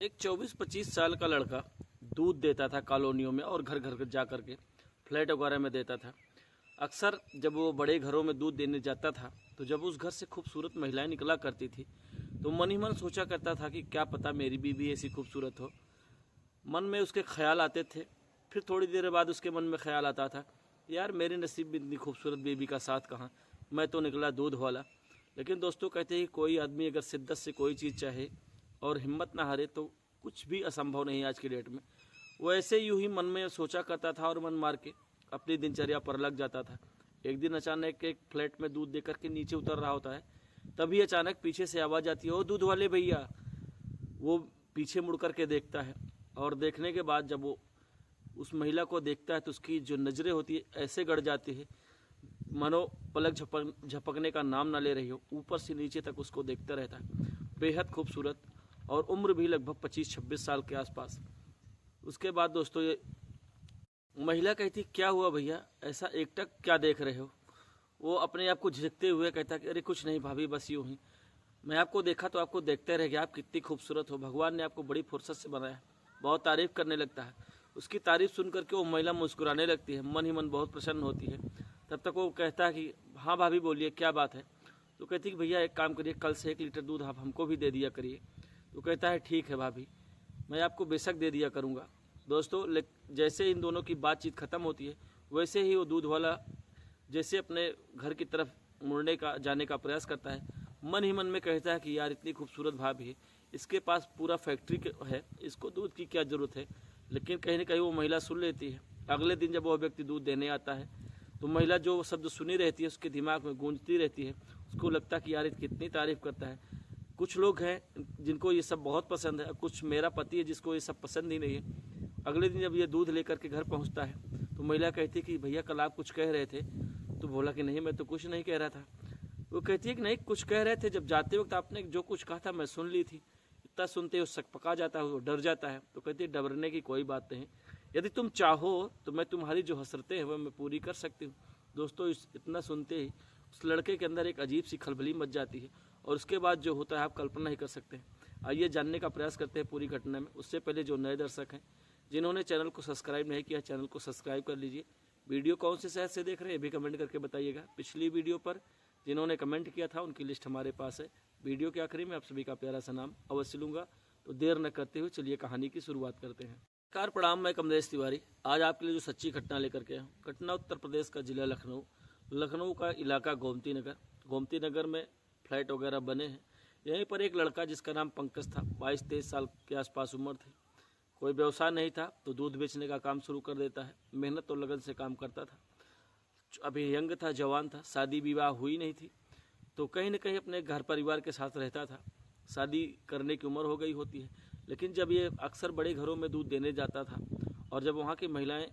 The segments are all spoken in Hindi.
एक 24-25 साल का लड़का दूध देता था कॉलोनियों में और घर घर जा कर के फ्लैट वगैरह में देता था। अक्सर जब वो बड़े घरों में दूध देने जाता था तो जब उस घर से खूबसूरत महिलाएं निकला करती थी तो मन ही मन सोचा करता था कि क्या पता मेरी बीवी ऐसी खूबसूरत हो। मन में उसके ख्याल आते थे। फिर थोड़ी देर बाद उसके मन में ख्याल आता था, यार मेरे नसीब में इतनी खूबसूरत बीवी का साथ कहाँ, मैं तो निकला दूध वाला। लेकिन दोस्तों कहते हैं कोई आदमी अगर शिद्दत से कोई चीज़ चाहे और हिम्मत ना हारे तो कुछ भी असंभव नहीं आज की डेट में। वो ऐसे यूं ही मन में सोचा करता था और मन मार के अपनी दिनचर्या पर लग जाता था। एक दिन अचानक एक फ्लैट में दूध देकर के नीचे उतर रहा होता है, तभी अचानक पीछे से आवाज़ आती है, ओ दूध वाले भैया। वो पीछे मुड़ कर के देखता है और देखने के बाद जब वो उस महिला को देखता है तो उसकी जो नज़रें होती है ऐसे गड़ जाती है मानो पलक झपकने का नाम ना ले रही हो। ऊपर से नीचे तक उसको देखता रहता है, बेहद खूबसूरत और उम्र भी लगभग 25-26 साल के आसपास। उसके बाद दोस्तों ये महिला कहती, क्या हुआ भैया, ऐसा एकटक क्या देख रहे हो। वो अपने आप को झिझकते हुए कहता कि अरे कुछ नहीं भाभी, बस यूं ही मैं आपको देखा तो आपको देखते रह गया, आप कितनी खूबसूरत हो, भगवान ने आपको बड़ी फुर्सत से बनाया। बहुत तारीफ करने लगता है। उसकी तारीफ सुन करके वो महिला मुस्कुराने लगती है, मन ही मन बहुत प्रसन्न होती है। तब तक वो कहता है कि हाँ भाभी बोलिए क्या बात है। तो कहती कि भैया एक काम करिए, कल से 1 लीटर दूध आप हमको भी दे दिया करिए। तो कहता है ठीक है भाभी, मैं आपको बेशक दे दिया करूँगा। दोस्तों जैसे इन दोनों की बातचीत ख़त्म होती है वैसे ही वो दूध वाला जैसे अपने घर की तरफ मुड़ने का जाने का प्रयास करता है, मन ही मन में कहता है कि यार इतनी खूबसूरत भाभी है, इसके पास पूरा फैक्ट्री है, इसको दूध की क्या ज़रूरत है। लेकिन कहीं ना कहीं वो महिला सुन लेती है। अगले दिन जब वो व्यक्ति दूध देने आता है तो महिला जो शब्द सुनी रहती है उसके दिमाग में गूंजती रहती है। उसको लगता है कि यार कितनी तारीफ़ करता है। कुछ लोग हैं जिनको ये सब बहुत पसंद है, कुछ मेरा पति है जिसको ये सब पसंद ही नहीं है। अगले दिन जब ये दूध लेकर के घर पहुंचता है तो महिला कहती है कि भैया कल आप कुछ कह रहे थे। तो बोला कि नहीं मैं तो कुछ नहीं कह रहा था। वो कहती है कि नहीं कुछ कह रहे थे, जब जाते वक्त आपने जो कुछ कहा था मैं सुन ली थी। इतना सुनते ही वो सकपका जाता है, वो डर जाता है। तो कहती है डरने की कोई बात नहीं, यदि तुम चाहो तो मैं तुम्हारी जो हसरतें हैं वह मैं पूरी कर सकती हूँ। दोस्तों इतना सुनते ही उस लड़के के अंदर एक अजीब सी खलबली मच जाती है और उसके बाद जो होता है आप कल्पना ही कर सकते हैं। आइए जानने का प्रयास करते हैं पूरी घटना में। उससे पहले जो नए दर्शक हैं जिन्होंने चैनल को सब्सक्राइब नहीं किया, चैनल को सब्सक्राइब कर लीजिए। वीडियो कौन से शहर से देख रहे हैं ये भी कमेंट करके बताइएगा। पिछली वीडियो पर जिन्होंने कमेंट किया था उनकी लिस्ट हमारे पास है। वीडियो के आखिरी में आप सभी का प्यारा सा नाम अवश्य लूँगा। तो देर न करते हुए चलिए कहानी की शुरुआत करते हैं। नमस्कार प्रणाम, मैं कमलेश तिवारी आज आपके लिए जो सच्ची घटना लेकर के हूँ। घटना उत्तर प्रदेश का जिला लखनऊ का इलाका गोमती नगर में फ्लैट वगैरह बने हैं। यहीं पर एक लड़का जिसका नाम पंकज था, 22-23 साल के आसपास उम्र थी। कोई व्यवसाय नहीं था तो दूध बेचने का काम शुरू कर देता है। मेहनत और लगन से काम करता था। अभी यंग था, जवान था, शादी विवाह हुई नहीं थी तो कहीं न कहीं अपने घर परिवार के साथ रहता था। शादी करने की उम्र हो गई होती है, लेकिन जब ये अक्सर बड़े घरों में दूध देने जाता था और जब वहाँ की महिलाएं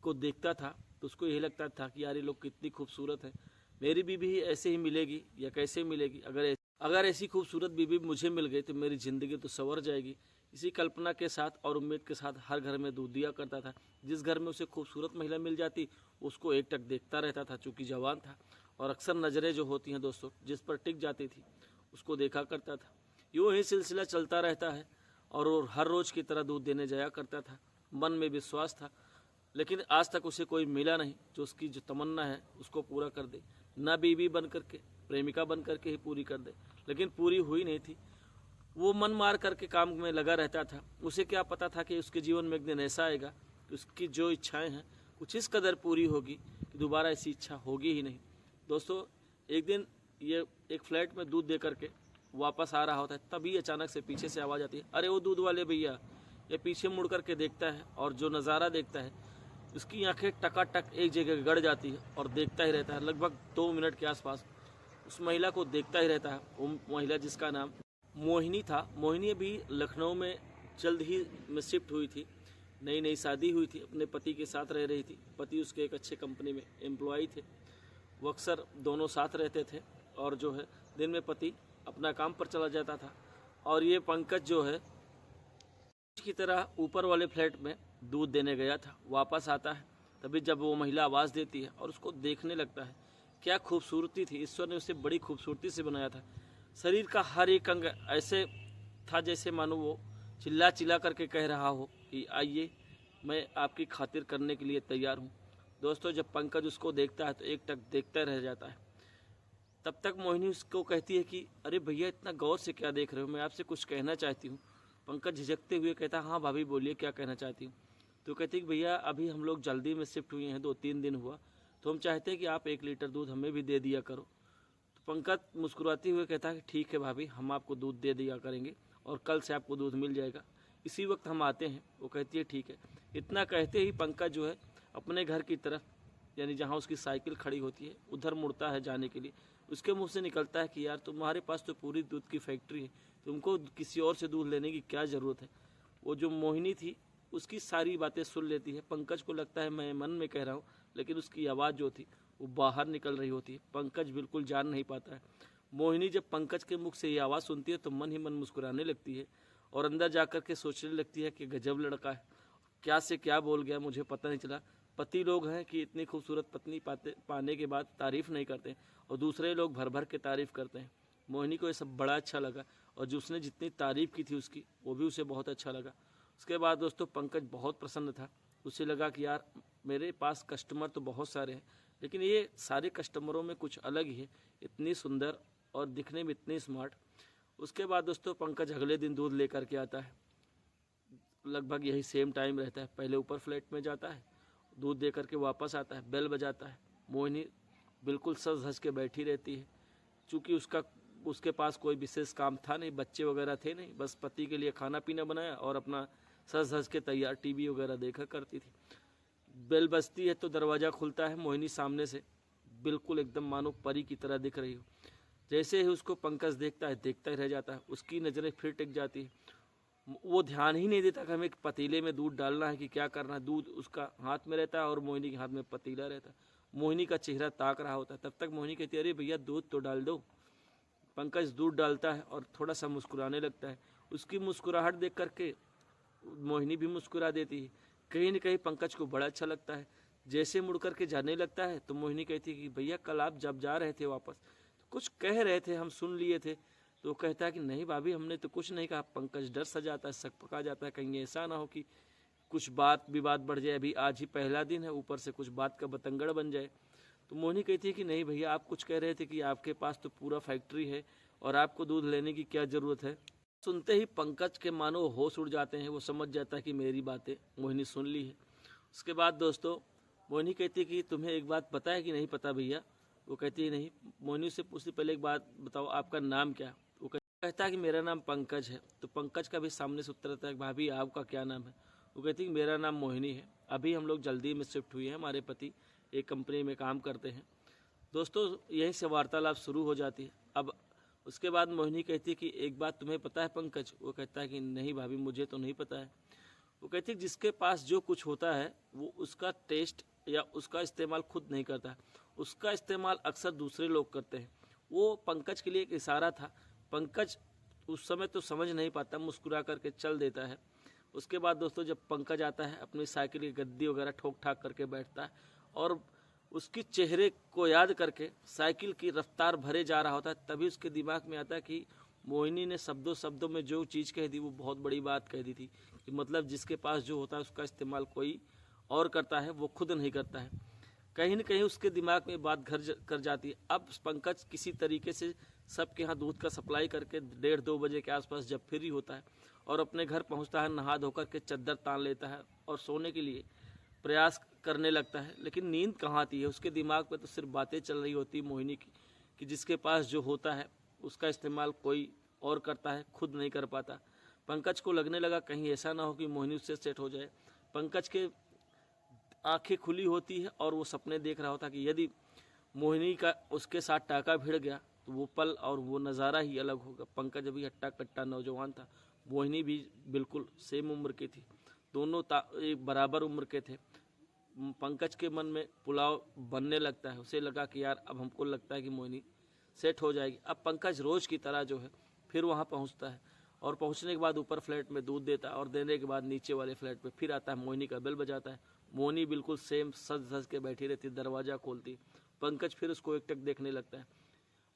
को देखता था तो उसको यही लगता था कि यार ये लोग कितनी खूबसूरत है, मेरी बीवी ऐसे ही मिलेगी या कैसे मिलेगी। अगर ऐसी खूबसूरत बीवी मुझे मिल गई तो मेरी ज़िंदगी तो संवर जाएगी। इसी कल्पना के साथ और उम्मीद के साथ हर घर में दूध दिया करता था। जिस घर में उसे खूबसूरत महिला मिल जाती उसको एकटक देखता रहता था। चूँकि जवान था और अक्सर नज़रें जो होती हैं दोस्तों जिस पर टिक जाती थी उसको देखा करता था। यूँ ही सिलसिला चलता रहता है और वो हर रोज़ की तरह दूध देने जाया करता था। मन में विश्वास था, लेकिन आज तक उसे कोई मिला नहीं जो उसकी जो तमन्ना है उसको पूरा कर दे। ना बीवी बन करके, प्रेमिका बन करके ही पूरी कर दे, लेकिन पूरी हुई नहीं थी। वो मन मार करके काम में लगा रहता था। उसे क्या पता था कि उसके जीवन में एक दिन ऐसा आएगा कि उसकी जो इच्छाएं हैं कुछ इस कदर पूरी होगी कि दोबारा ऐसी इच्छा होगी ही नहीं। दोस्तों एक दिन ये एक फ्लैट में दूध दे करके वापस आ रहा होता है, तभी अचानक से पीछे से आवाज़ आती है, अरे वो दूध वाले भैया। ये पीछे मुड़ करके देखता है और जो नज़ारा देखता है उसकी आंखें टकाटक एक जगह गड़ जाती है और देखता ही रहता है। लगभग 2 मिनट के आसपास उस महिला को देखता ही रहता है। वो महिला जिसका नाम मोहिनी था। मोहिनी अभी लखनऊ में जल्द ही में शिफ्ट हुई थी, नई नई शादी हुई थी, अपने पति के साथ रह रही थी। पति उसके एक अच्छे कंपनी में एम्प्लॉय थे। वो अक्सर दोनों साथ रहते थे और जो है दिन में पति अपना काम पर चला जाता था और ये पंकज जो है की तरह ऊपर वाले फ्लैट में दूध देने गया था। वापस आता है तभी जब वो महिला आवाज़ देती है और उसको देखने लगता है। क्या खूबसूरती थी, ईश्वर ने उसे बड़ी खूबसूरती से बनाया था। शरीर का हर एक अंग ऐसे था जैसे मानो वो चिल्ला चिल्ला करके कह रहा हो कि आइए, मैं आपकी खातिर करने के लिए तैयार हूँ। दोस्तों, जब पंकज उसको देखता है तो एक टक देखता रह जाता है। तब तक मोहिनी उसको कहती है कि अरे भैया, इतना गौर से क्या देख रहे हो, मैं आपसे कुछ कहना चाहती हूँ। पंकज झिझकते हुए कहता, हाँ भाभी बोलिए, क्या कहना चाहती हूँ। तो कहती कि भैया, अभी हम लोग जल्दी में शिफ्ट हुए हैं, 2-3 दिन हुआ, तो हम चाहते हैं कि आप 1 लीटर दूध हमें भी दे दिया करो। तो पंकज मुस्कुराते हुए कहता है कि ठीक है भाभी, हम आपको दूध दे दिया करेंगे और कल से आपको दूध मिल जाएगा, इसी वक्त हम आते हैं। वो कहती है ठीक है। इतना कहते ही पंकज जो है अपने घर की तरफ, यानी जहाँ उसकी साइकिल खड़ी होती है, उधर मुड़ता है जाने के लिए। उसके मुंह से निकलता है कि यार, तुम्हारे पास तो पूरी दूध की फैक्ट्री है, तुमको किसी और से दूध लेने की क्या ज़रूरत है। वो जो मोहिनी थी उसकी सारी बातें सुन लेती है। पंकज को लगता है मैं मन में कह रहा हूँ, लेकिन उसकी आवाज़ जो थी वो बाहर निकल रही होती है। पंकज बिल्कुल जान नहीं पाता है। मोहिनी जब पंकज के मुख से ये आवाज़ सुनती है तो मन ही मन मुस्कुराने लगती है और अंदर जा कर के सोचने लगती है कि गजब लड़का है, क्या से क्या बोल गया मुझे पता नहीं चला। पति लोग हैं कि इतनी खूबसूरत पत्नी पाने के बाद तारीफ़ नहीं करते और दूसरे लोग भर भर के तारीफ़ करते हैं। मोहिनी को ये सब बड़ा अच्छा लगा और जो उसने जितनी तारीफ़ की थी उसकी, वो भी उसे बहुत अच्छा लगा। उसके बाद दोस्तों, पंकज बहुत प्रसन्न था। उसे लगा कि यार, मेरे पास कस्टमर तो बहुत सारे हैं, लेकिन ये सारे कस्टमरों में कुछ अलग ही है, इतनी सुंदर और दिखने में इतनी स्मार्ट। उसके बाद दोस्तों, पंकज अगले दिन दूध लेकर के आता है। लगभग यही सेम टाइम रहता है। पहले ऊपर फ्लैट में जाता है, दूध दे करके वापस आता है, बेल बजाता है। मोहिनी बिल्कुल सज धज के बैठी रहती है। चूँकि उसके पास कोई विशेष काम था नहीं, बच्चे वगैरह थे नहीं, बस पति के लिए खाना पीना बनाया और अपना सज धज के तैयार टीवी वगैरह देखा करती थी। बेल बजती है तो दरवाज़ा खुलता है। मोहिनी सामने से बिल्कुल एकदम मानो परी की तरह दिख रही हो। जैसे ही उसको पंकज देखता है, देखता ही रह जाता है। उसकी नज़रें फिर टिक जाती है। वो ध्यान ही नहीं देता कि हमें पतीले में दूध डालना है कि क्या करना है। दूध उसका हाथ में रहता है और मोहिनी के हाथ में पतीला रहता है। मोहिनी का चेहरा ताक रहा होता है। तब तक मोहिनी कहती है, अरे भैया, दूध तो डाल दो। पंकज दूध डालता है और थोड़ा सा मुस्कुराने लगता है। उसकी मुस्कुराहट देख करके मोहिनी भी मुस्कुरा देती है। कहीं न कहीं पंकज को बड़ा अच्छा लगता है। जैसे मुड़ करके जाने लगता है तो मोहिनी कहती है कि भैया, कल आप जब जा रहे थे वापस, तो कुछ कह रहे थे, हम सुन लिए थे। तो कहता है कि नहीं भाभी, हमने तो कुछ नहीं कहा। पंकज डर सा जाता है, शक पका जाता है, कहीं ऐसा ना हो कि कुछ बात विवाद बढ़ जाए। अभी आज ही पहला दिन है, ऊपर से कुछ बात का बतंगड़ बन जाए। तो मोहिनी कहती है कि नहीं भैया, आप कुछ कह रहे थे कि आपके पास तो पूरा फैक्ट्री है और आपको दूध लेने की क्या ज़रूरत है। सुनते ही पंकज के मानो होश उड़ जाते हैं। वो समझ जाता है कि मेरी बातें मोहिनी सुन ली है। उसके बाद दोस्तों, मोहिनी कहती है कि तुम्हें एक बात पता है कि नहीं पता भैया। वो कहती है नहीं। मोहिनी से पूछती, पहले एक बात बताओ, आपका नाम क्या है। वो कहता है कि मेरा नाम पंकज है। तो पंकज का भी सामने से उत्तर आता है, भाभी आपका क्या नाम है। वो कहती है कि मेरा नाम मोहिनी है, अभी हम लोग जल्दी में शिफ्ट हुए हैं, हमारे पति एक कंपनी में काम करते हैं। दोस्तों, यहीं से वार्तालाप शुरू हो जाती है। अब उसके बाद मोहिनी कहती है कि एक बात तुम्हें पता है पंकज। वो कहता है कि नहीं भाभी, मुझे तो नहीं पता है। वो कहती है जिसके पास जो कुछ होता है वो उसका टेस्ट या उसका इस्तेमाल खुद नहीं करता है, उसका इस्तेमाल अक्सर दूसरे लोग करते हैं। वो पंकज के लिए एक इशारा था। पंकज उस समय तो समझ नहीं पाता, मुस्कुरा करके चल देता है। उसके बाद दोस्तों, जब पंकज आता है, अपनी साइकिल की गद्दी वगैरह ठोक ठाक करके बैठता है और उसकी चेहरे को याद करके साइकिल की रफ्तार भरे जा रहा होता है, तभी उसके दिमाग में आता है कि मोहिनी ने शब्दों शब्दों में जो चीज़ कह दी वो बहुत बड़ी बात कह दी थी। कि मतलब जिसके पास जो होता है उसका इस्तेमाल कोई और करता है, वो खुद नहीं करता है। कहीं न कहीं उसके दिमाग में बात घर कर जाती है। अब पंकज किसी तरीके से सबके यहाँ दूध का सप्लाई करके 1:30-2 बजे के आसपास जब फ्री होता है और अपने घर पहुँचता है, नहा धोकर के चद्दर तान लेता है और सोने के लिए प्रयास करने लगता है। लेकिन नींद कहाँ आती है, उसके दिमाग में तो सिर्फ बातें चल रही होती मोहिनी की, कि जिसके पास जो होता है उसका इस्तेमाल कोई और करता है, खुद नहीं कर पाता। पंकज को लगने लगा कहीं ऐसा ना हो कि मोहिनी उससे सेट हो जाए। पंकज के आंखें खुली होती है और वो सपने देख रहा होता कि यदि मोहिनी का उसके साथ टाका भिड़ गया तो वो पल और वो नज़ारा ही अलग होगा। पंकज अभी हट्टा कट्टा नौजवान था, मोहिनी भी बिल्कुल सेम उम्र की थी, दोनों एक बराबर उम्र के थे। पंकज के मन में पुलाव बनने लगता है। उसे लगा कि यार, अब हमको लगता है कि मोहिनी सेट हो जाएगी। अब पंकज रोज़ की तरह जो है फिर वहाँ पहुँचता है और पहुँचने के बाद ऊपर फ्लैट में दूध देता है और देने के बाद नीचे वाले फ्लैट में फिर आता है, मोहिनी का बेल बजाता है। मोहिनी बिल्कुल सेम सज धज के बैठी रहती, दरवाज़ा खोलती। पंकज फिर उसको एकटक देखने लगता है।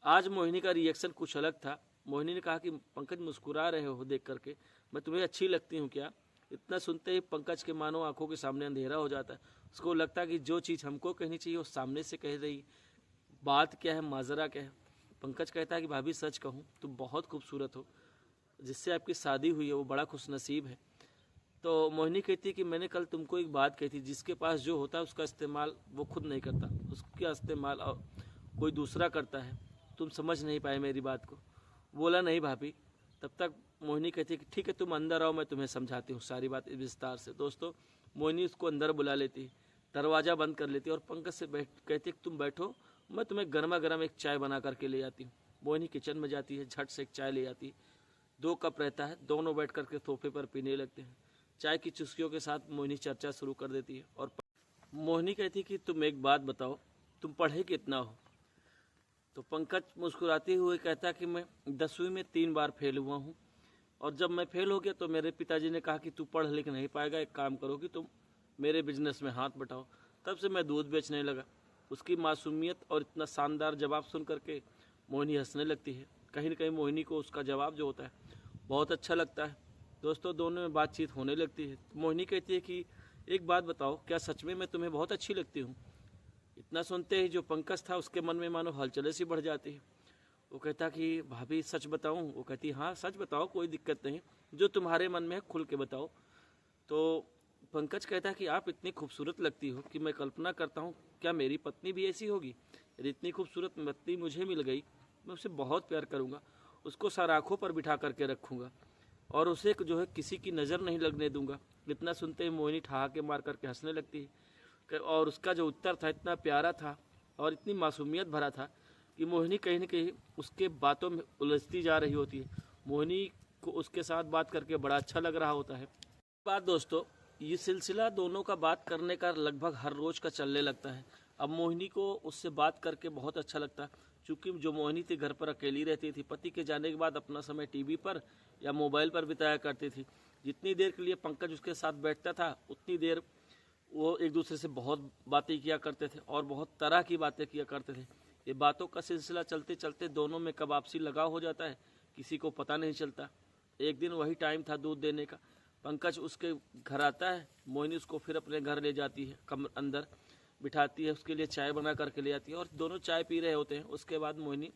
आज मोहिनी का रिएक्शन कुछ अलग था। मोहिनी ने कहा कि पंकज मुस्कुरा रहे हो देख करके, मैं तुम्हें अच्छी लगती हूँ क्या? इतना सुनते ही पंकज के मानो आंखों के सामने अंधेरा हो जाता है। उसको लगता है कि जो चीज़ हमको कहनी चाहिए वो सामने से कह रही, बात क्या है, माजरा क्या है। पंकज कहता है कि भाभी सच कहूँ तुम बहुत खूबसूरत हो, जिससे आपकी शादी हुई है वो बड़ा खुशनसीब है। तो मोहिनी कहती है कि मैंने कल तुमको एक बात कही थी, जिसके पास जो होता है उसका इस्तेमाल वो खुद नहीं करता, उसका इस्तेमाल कोई दूसरा करता है। तुम समझ नहीं पाए मेरी बात को। बोला नहीं भाभी। तब तक मोहिनी कहती है कि ठीक है तुम अंदर आओ, मैं तुम्हें समझाती हूँ सारी बात विस्तार से। दोस्तों मोहिनी उसको अंदर बुला लेती है, दरवाज़ा बंद कर लेती है और पंकज से कहती है कि तुम बैठो, मैं तुम्हें गर्मा गर्म एक चाय बना करके ले आती हूँ। मोहिनी किचन में जाती है, झट से एक चाय ले आती है। 2 कप रहता है, दोनों बैठ करके सोफे पर पीने लगते हैं। चाय की चुस्कियों के साथ मोहिनी चर्चा शुरू कर देती है और मोहिनी कहती है कि तुम एक बात बताओ, तुम पढ़े कितना हो? तो पंकज मुस्कुराते हुए कहता है कि मैं 10वीं में 3 बार फेल हुआ हूँ, और जब मैं फेल हो गया तो मेरे पिताजी ने कहा कि तू पढ़ लिख नहीं पाएगा, एक काम करो कि तुम मेरे बिजनेस में हाथ बटाओ। तब से मैं दूध बेचने लगा। उसकी मासूमियत और इतना शानदार जवाब सुन करके मोहिनी हंसने लगती है। कहीं न कहीं मोहिनी को उसका जवाब जो होता है बहुत अच्छा लगता है। दोस्तों दोनों में बातचीत होने लगती है। मोहिनी कहती है कि एक बात बताओ, क्या सच में मैं तुम्हें बहुत अच्छी लगती हूँ? इतना सुनते ही जो पंकज था उसके मन में मानो हलचलें सी बढ़ जाती है। वो कहता कि भाभी सच बताऊं? वो कहती हाँ सच बताओ, कोई दिक्कत नहीं, जो तुम्हारे मन में है खुल के बताओ। तो पंकज कहता कि आप इतनी खूबसूरत लगती हो कि मैं कल्पना करता हूँ क्या मेरी पत्नी भी ऐसी होगी? यदि इतनी खूबसूरत पत्नी मुझे मिल गई, मैं उसे बहुत प्यार करूँगा, उसको सर आँखों पर बिठा करके रखूँगा और उसे जो है किसी की नज़र नहीं लगने दूंगा। इतना सुनते ही मोहिनी ठहाके मार करके हंसने लगती है और उसका जो उत्तर था इतना प्यारा था और इतनी मासूमियत भरा था कि मोहिनी कहीं न कहीं उसके बातों में उलझती जा रही होती है। मोहिनी को उसके साथ बात करके बड़ा अच्छा लग रहा होता है। बात दोस्तों, ये सिलसिला दोनों का बात करने का लगभग हर रोज़ का चलने लगता है। अब मोहिनी को उससे बात करके बहुत अच्छा लगता है, क्योंकि जो मोहिनी थी घर पर अकेली रहती थी, पति के जाने के बाद अपना समय टीवी पर या मोबाइल पर बिताया करती थी। जितनी देर के लिए पंकज उसके साथ बैठता था उतनी देर वो एक दूसरे से बहुत बातें किया करते थे और बहुत तरह की बातें किया करते थे। ये बातों का सिलसिला चलते चलते दोनों में कब आपसी लगाव हो जाता है किसी को पता नहीं चलता। एक दिन वही टाइम था दूध देने का। पंकज उसके घर आता है, मोहिनी उसको फिर अपने घर ले जाती है, अंदर बिठाती है, उसके लिए चाय बना करके ले आती है और दोनों चाय पी रहे होते हैं। उसके बाद मोहिनी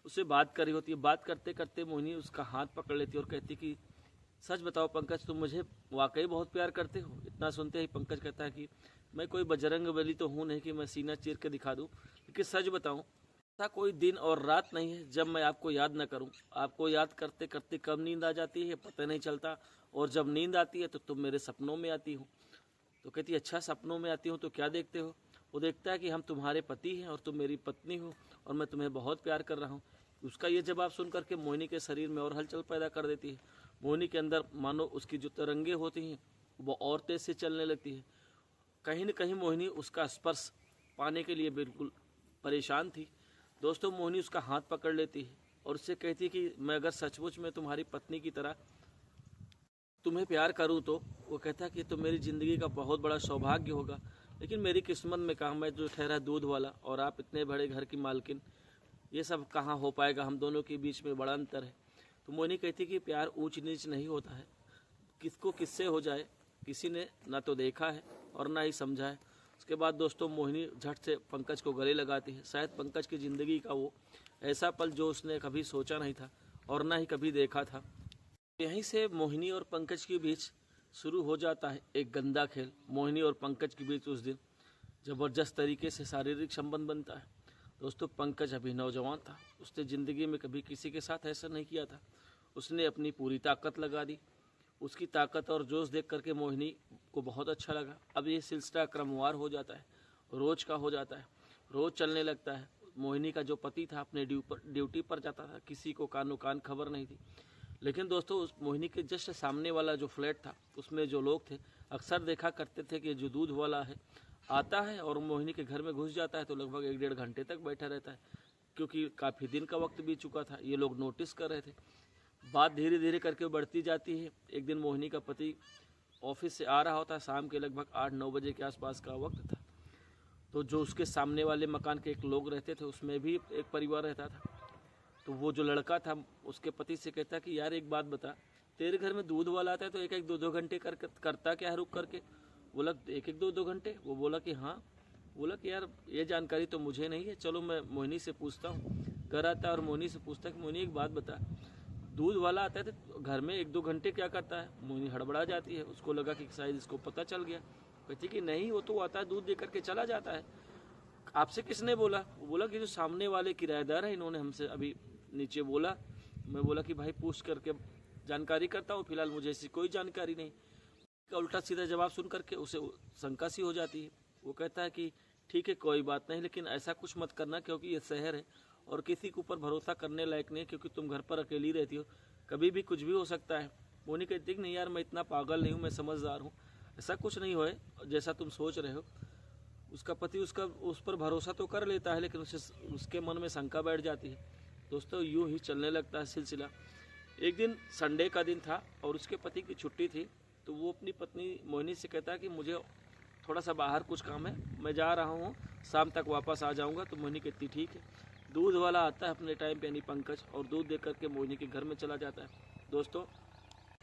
उससे बात कर रही होती है। बात करते करते मोहिनी उसका हाथ पकड़ लेती है और कहती कि सच बताओ पंकज, तुम मुझे वाकई बहुत प्यार करते हो? इतना सुनते ही पंकज कहता है कि मैं कोई बजरंग बली तो हूँ नहीं कि मैं सीना चीर के दिखा दूँ, लेकिन सच बताऊँ ऐसा कोई दिन और रात नहीं है जब मैं आपको याद न करूं। आपको याद करते करते कब नींद आ जाती है पता नहीं चलता, और जब नींद आती है तो तुम मेरे सपनों में आती हो। तो कहती अच्छा, सपनों में आती हो तो क्या देखते हो? वो देखता है कि हम तुम्हारे पति हैं और तुम मेरी पत्नी हो और मैं तुम्हें बहुत प्यार कर रहा हूँ। उसका ये जवाब सुन करके मोहिनी के शरीर में और हलचल पैदा कर देती है। मोहिनी के अंदर मानो उसकी जो तरंगे होती हैं वो और तेज से चलने लगती है। कहीं न कहीं मोहिनी उसका स्पर्श पाने के लिए बिल्कुल परेशान थी। दोस्तों मोहिनी उसका हाथ पकड़ लेती है और उससे कहती है कि मैं अगर सचमुच में तुम्हारी पत्नी की तरह तुम्हें प्यार करूं तो वो कहता है कि तो मेरी ज़िंदगी का बहुत बड़ा सौभाग्य होगा, लेकिन मेरी किस्मत में कहाँ, मैं जो ठहरा दूध वाला और आप इतने बड़े घर की मालकिन, ये सब कहाँ हो पाएगा, हम दोनों के बीच में बड़ा अंतर है। तो मोहिनी कहती कि प्यार ऊंच नीच नहीं होता है, किसको किससे हो जाए किसी ने ना तो देखा है और ना ही समझा है। उसके बाद दोस्तों मोहिनी झट से पंकज को गले लगाती है। शायद पंकज की ज़िंदगी का वो ऐसा पल जो उसने कभी सोचा नहीं था और ना ही कभी देखा था। यहीं से मोहिनी और पंकज के बीच शुरू हो जाता है एक गंदा खेल। मोहिनी और पंकज के बीच उस दिन ज़बरदस्त तरीके से शारीरिक संबंध बनता है। दोस्तों पंकज अभी नौजवान था, उसने ज़िंदगी में कभी किसी के साथ ऐसा नहीं किया था। उसने अपनी पूरी ताकत लगा दी। उसकी ताकत और जोश देख करके मोहिनी को बहुत अच्छा लगा। अब ये सिलसिला क्रमवार हो जाता है, रोज़ का हो जाता है, रोज़ चलने लगता है। मोहिनी का जो पति था अपने ड्यूटी पर जाता था, किसी को कानो कान खबर नहीं थी। लेकिन दोस्तों उस मोहिनी के जस्ट सामने वाला जो फ्लैट था उसमें जो लोग थे अक्सर देखा करते थे कि जो दूध वाला है आता है और मोहिनी के घर में घुस जाता है तो लगभग 1-1.5 घंटे तक बैठा रहता है, क्योंकि काफ़ी दिन का वक्त बीत चुका था। ये लोग नोटिस कर रहे थे। बात धीरे धीरे करके बढ़ती जाती है। एक दिन मोहिनी का पति ऑफिस से आ रहा होता है, शाम के लगभग 8-9 बजे के आसपास का वक्त था। तो जो उसके सामने वाले मकान के एक लोग रहते थे उसमें भी एक परिवार रहता था। तो वो जो लड़का था उसके पति से कहता कि यार एक बात बता, तेरे घर में दूध वाला आता है तो एक एक 2-2 घंटे करता क्या है रुक करके? बोला एक एक 2-2 घंटे। वो बोला कि हाँ। बोला कि यार ये जानकारी तो मुझे नहीं है, चलो मैं मोहिनी से पूछता हूँ। घर आता है और मोहिनी से पूछता है कि मोहिनी एक बात बता, दूध वाला आता है तो घर में 1-2 घंटे क्या करता है? मोहिनी हड़बड़ा जाती है, उसको लगा कि शायद इसको पता चल गया। कहती कि नहीं, वो तो आता है दूध दे करके चला जाता है। आपसे किसने बोला? वो बोला कि जो सामने वाले किराएदार है इन्होंने हमसे अभी नीचे बोला। मैं बोला कि भाई पूछ करके जानकारी करता हूँ, फिलहाल मुझे ऐसी कोई जानकारी नहीं। का उल्टा सीधा जवाब सुन करके उसे शंका सी हो जाती है। वो कहता है कि ठीक है कोई बात नहीं, लेकिन ऐसा कुछ मत करना क्योंकि ये शहर है और किसी के ऊपर भरोसा करने लायक नहीं, क्योंकि तुम घर पर अकेली रहती हो, कभी भी कुछ भी हो सकता है। मोनी कहती नहीं यार मैं इतना पागल नहीं हूँ, मैं समझदार हूँ, ऐसा कुछ नहीं हो जैसा तुम सोच रहे हो। उसका पति उस पर भरोसा तो कर लेता है, लेकिन उसके मन में शंका बैठ जाती है। दोस्तों यूँ ही चलने लगता है सिलसिला। एक दिन संडे का दिन था और उसके पति की छुट्टी थी, तो वो अपनी पत्नी मोहिनी से कहता है कि मुझे थोड़ा सा बाहर कुछ काम है, मैं जा रहा हूँ, शाम तक वापस आ जाऊँगा। तो मोहिनी कहती ठीक है। दूध वाला आता है अपने टाइम पे, यानी पंकज, और दूध दे करके मोहिनी के घर में चला जाता है। दोस्तों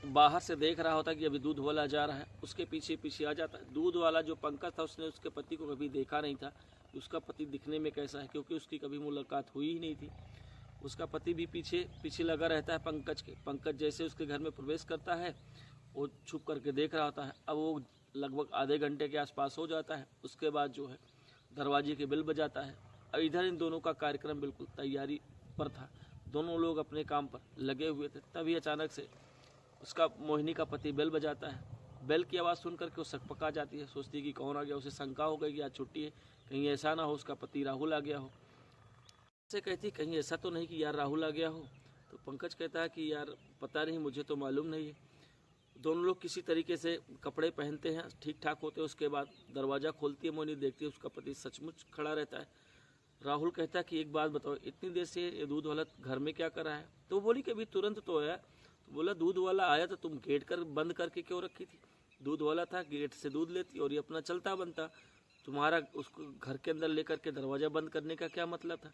बाहर से देख रहा होता कि अभी दूध वाला जा रहा है, उसके पीछे पीछे आ जाता है। दूध वाला जो पंकज था उसने उसके पति को कभी देखा नहीं था, उसका पति दिखने में कैसा है, क्योंकि उसकी कभी मुलाकात हुई ही नहीं थी। उसका पति भी पीछे पीछे लगा रहता है पंकज के। पंकज जैसे उसके घर में प्रवेश करता है वो छुप करके देख रहा होता है। अब वो लगभग आधे घंटे के आसपास हो जाता है। उसके बाद जो है दरवाजे के बेल बजाता है। और इधर इन दोनों का कार्यक्रम बिल्कुल तैयारी पर था, दोनों लोग अपने काम पर लगे हुए थे। तभी अचानक से उसका मोहिनी का पति बेल बजाता है। बेल की आवाज़ सुन करके वो सकपका जाती है, सोचती है कि कौन आ गया। उसे शंका हो गई कि आज छुट्टी है, कहीं ऐसा ना हो उसका पति राहुल आ गया हो। से कहती कहीं ऐसा तो नहीं कि यार राहुल आ गया हो। तो पंकज कहता है कि यार पता नहीं, मुझे तो मालूम नहीं है। दोनों लोग किसी तरीके से कपड़े पहनते हैं, ठीक ठाक होते हैं। उसके बाद दरवाज़ा खोलती है मोहिनी, देखती है उसका पति सचमुच खड़ा रहता है। राहुल कहता है कि एक बात बताओ, इतनी देर से ये दूध वाला घर में क्या कर रहा है? तो वो बोली कि अभी तुरंत तो आया। तो बोला दूध वाला आया तो तुम गेट बंद करके क्यों रखी थी? दूध वाला था, गेट से दूध लेती और ये अपना चलता बनता, तुम्हारा उसको घर के अंदर लेकर के दरवाज़ा बंद करने का क्या मतलब था?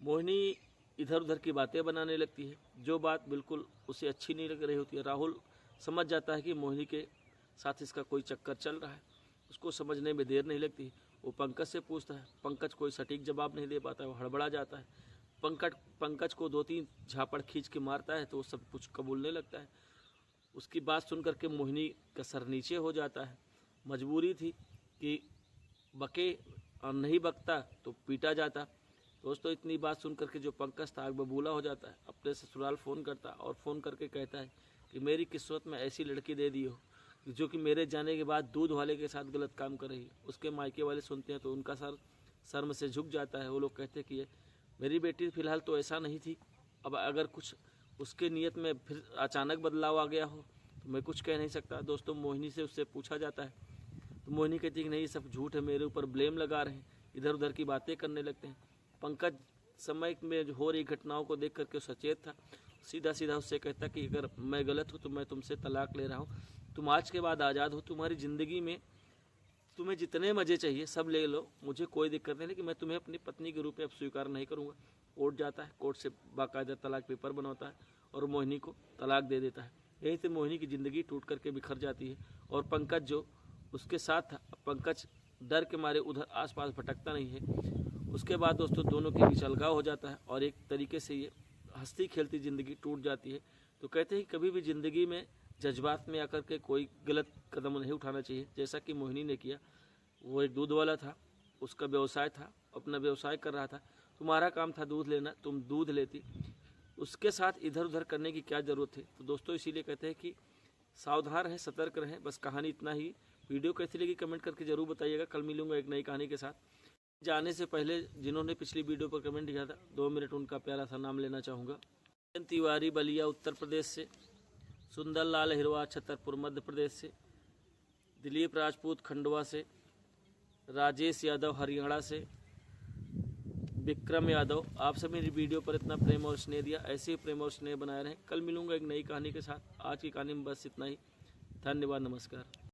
मोहिनी इधर उधर की बातें बनाने लगती है, जो बात बिल्कुल उसे अच्छी नहीं लग रही होती है। राहुल समझ जाता है कि मोहिनी के साथ इसका कोई चक्कर चल रहा है। उसको समझने में देर नहीं लगती। वो पंकज से पूछता है, पंकज कोई सटीक जवाब नहीं दे पाता है, वो हड़बड़ा जाता है। पंकज को 2-3 झापड़ खींच के मारता है तो वो सब कुछ कबूलने लगता है। उसकी बात सुन करके मोहिनी का सर नीचे हो जाता है। मजबूरी थी कि बके और नहीं बकता तो पीटा जाता। दोस्तों इतनी बात सुन करके जो पंकज था आग बबूला हो जाता है, अपने ससुराल फ़ोन करता और फ़ोन करके कहता है कि मेरी किस्मत में ऐसी लड़की दे दी हो जो कि मेरे जाने के बाद दूध वाले के साथ गलत काम कर रही है। उसके मायके वाले सुनते हैं तो उनका सर शर्म से झुक जाता है। वो लोग कहते हैं कि ये मेरी बेटी फिलहाल तो ऐसा नहीं थी, अब अगर कुछ उसके नियत में फिर अचानक बदलाव आ गया हो तो मैं कुछ कह नहीं सकता। दोस्तों मोहिनी से उससे पूछा जाता है तो मोहिनी कहती है कि नहीं ये सब झूठ है, मेरे ऊपर ब्लेम लगा रहे हैं, इधर उधर की बातें करने लगते हैं। पंकज समय में हो रही घटनाओं को देख करके सचेत था, सीधा सीधा उससे कहता कि अगर मैं गलत हूँ तो मैं तुमसे तलाक ले रहा हूँ, तुम आज के बाद आज़ाद हो, तुम्हारी ज़िंदगी में तुम्हें जितने मज़े चाहिए सब ले लो, मुझे कोई दिक्कत नहीं, लेकिन मैं तुम्हें अपनी पत्नी के रूप में अब स्वीकार नहीं करूँगा। कोर्ट जाता है, कोर्ट से बाकायदा तलाक पेपर बनवाता है और मोहिनी को तलाक दे देता है। यहीं से मोहिनी की ज़िंदगी टूट करके बिखर जाती है और पंकज जो उसके साथ था, पंकज डर के मारे उधर आसपास भटकता नहीं है। उसके बाद दोस्तों दोनों के बीच अलगाव हो जाता है और एक तरीके से ये हंसती खेलती ज़िंदगी टूट जाती है। तो कहते हैं कभी भी ज़िंदगी में जज्बात में आकर के कोई गलत कदम नहीं उठाना चाहिए, जैसा कि मोहिनी ने किया। वो एक दूध वाला था, उसका व्यवसाय था, अपना व्यवसाय कर रहा था, तुम्हारा काम था दूध लेना, तुम दूध लेती, उसके साथ इधर उधर करने की क्या ज़रूरत थी? तो दोस्तों इसीलिए कहते हैं कि सावधान रहें, सतर्क रहें। बस कहानी इतना ही। वीडियो कैसी लगी कमेंट करके ज़रूर बताइएगा। कल मिलूंगा एक नई कहानी के साथ। जाने से पहले जिन्होंने पिछली वीडियो पर कमेंट किया था 2 मिनट उनका प्यारा सा नाम लेना चाहूँगा। तिवारी बलिया उत्तर प्रदेश से, सुंदर लाल हिरवा छतरपुर मध्य प्रदेश से, दिलीप राजपूत खंडवा से, राजेश यादव हरियाणा से, विक्रम यादव, आप सभी मेरी वीडियो पर इतना प्रेम और स्नेह दिया, ऐसे ही प्रेम और स्नेह बनाए रहें। कल मिलूंगा एक नई कहानी के साथ। आज की कहानी में बस इतना ही। धन्यवाद, नमस्कार।